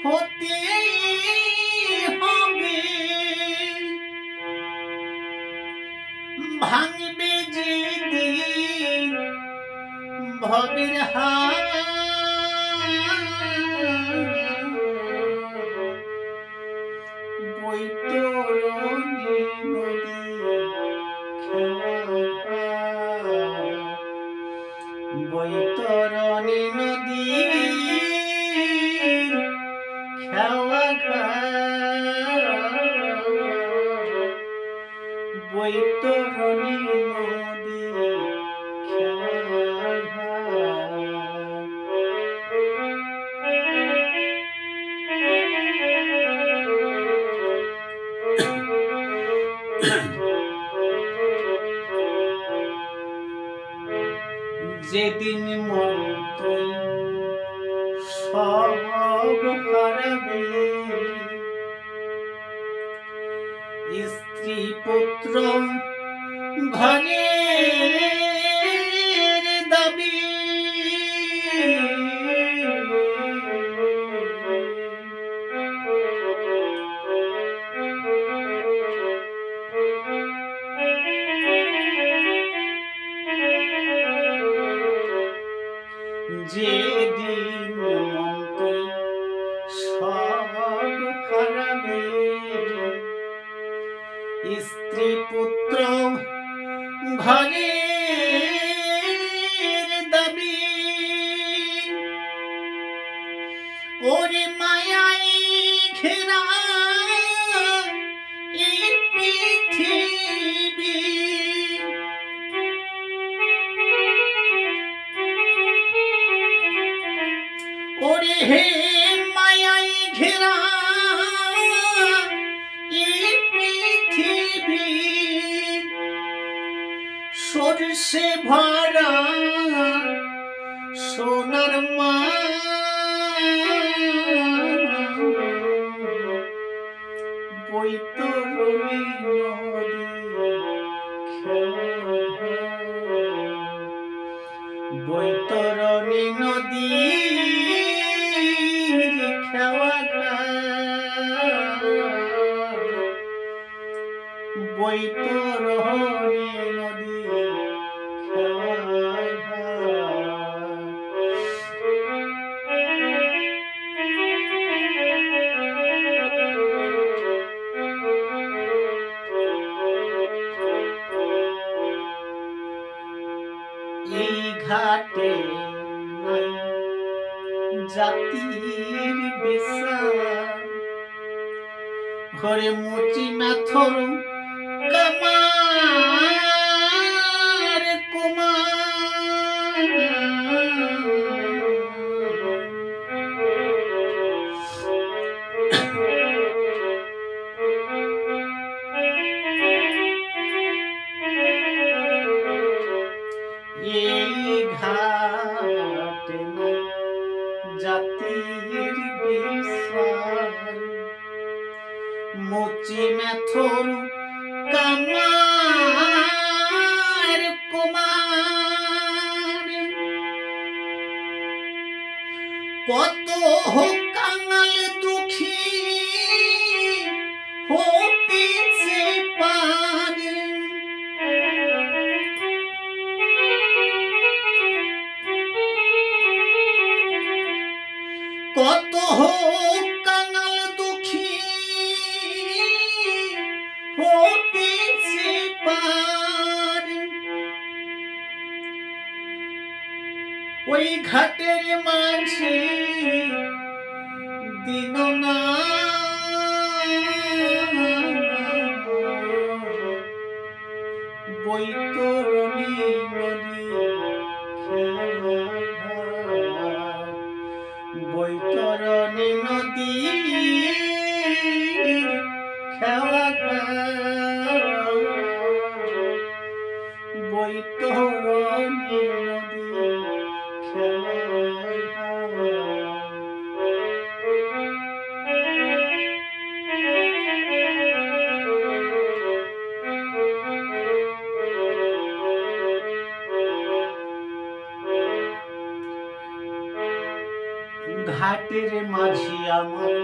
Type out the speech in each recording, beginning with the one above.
হতে হবে, ভাঙবে যেদিন ভবের হাত, বৈতরণী নদী বৈতরণী নদীর খেওয়া বৈতরণী নদী যেদিন মন তুই সব হারাবে, স্ত্রী পুত্র ঘরের দাবি, যেদিন মন তুই সব হারাবে, স্ত্রী পুত্র ঘরের দাবি, ওরে মায়াই ঘেরা এই পৃথিবী, ওরে হে মায়াই ঘেরা এই পৃথিবী, সরষে ভরা সোনার মা, বৈতরণী নদী বৈতরণী নদী খেওয়া বৈতরণী নদী এই ঘাটে নাই জাতির বিচার, ঘরে মুচি মাথর কামার কুমার, এই ঘাটে নাই জাতির বিচার, মুচি মেথর কামার কুমার, কত হোক কাঙাল দুঃখী হতেছে পারে, কত হোক কাঙাল দুঃখী হতেছে পারে, ওই ঘাটের মাঝে দিন না বৈতরণী নদী বৈতরণী নদী খেওয়া বৈতরণী নদী ঘাটের মাঝি আমার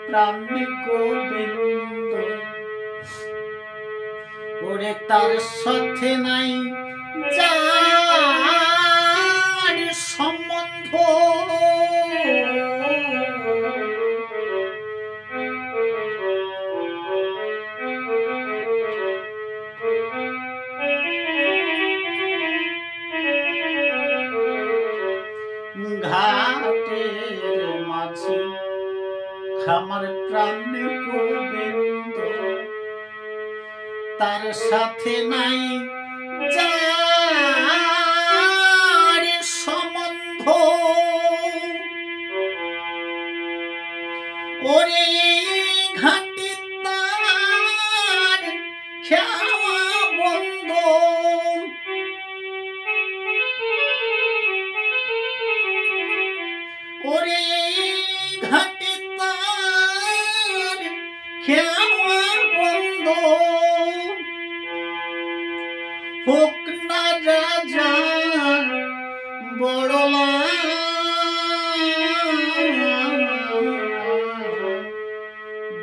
প্রাণ গোবিন্দ, ওরে তার সাথে নাই যার সম্বন্ধ, ঘাটের মাঝি আমার প্রাণ গোবিন্দ, তার সাথে নাই যার সম্বন্ধ, ওরে ঘাটে তার খাওয়া বন্ধ, ওরে ঘাটে তার খাওয়া বন্ধ, হোক না রাজা বড়লা,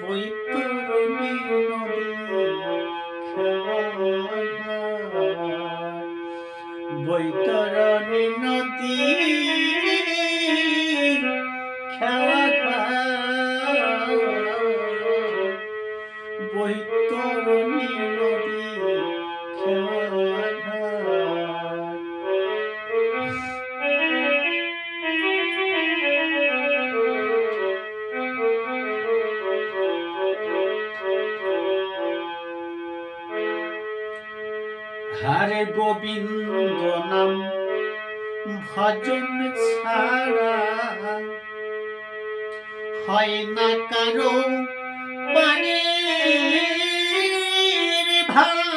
বৈতরণী নদী বৈতরণী নদী খেলা বৈতরণী নদী হরে গোবিন্দ নাম ভজন ছাড়া হয় না কারো বাড়ির ভাড়া,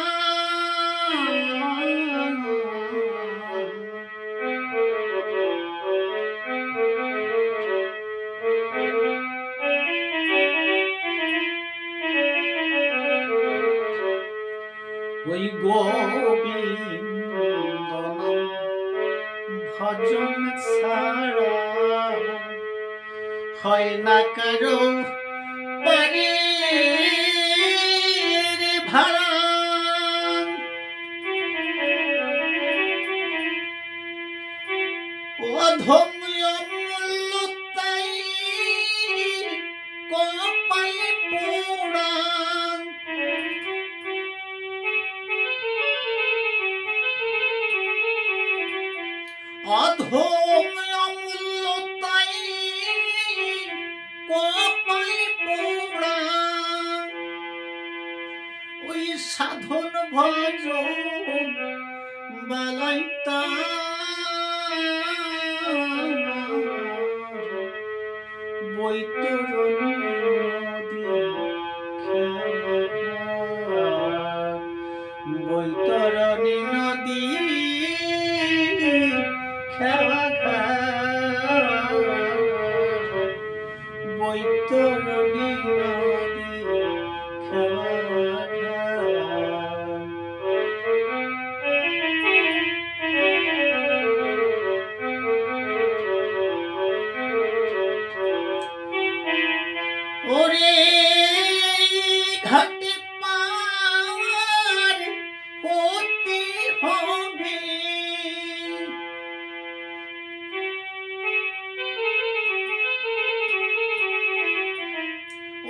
ওই গোবিন্দ ভজন ছাড়া হয় না কারো বাড়ির ভাড়া, অধম অমূল্য তাই কপালে পোড়া, অধম অমূল্য তাই কপালে পোড়া, ওই সাধন ভজন বালাইতা বৈতরণী নদী বৈতরণী নদী খেলা বৈতরণী নদী ওরে ঘাটে পার হতে হবে,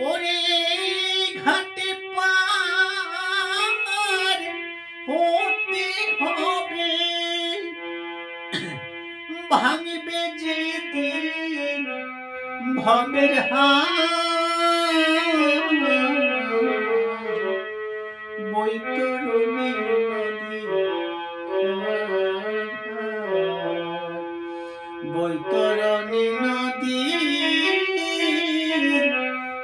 ওরে ঘাটে পার হতে হবে, ভাঙবে যে দিন ভবের হাত, বৈতরণী নদী বৈতরণী নদী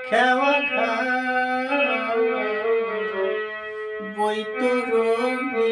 খেওয়া ঘাট বৈতরণী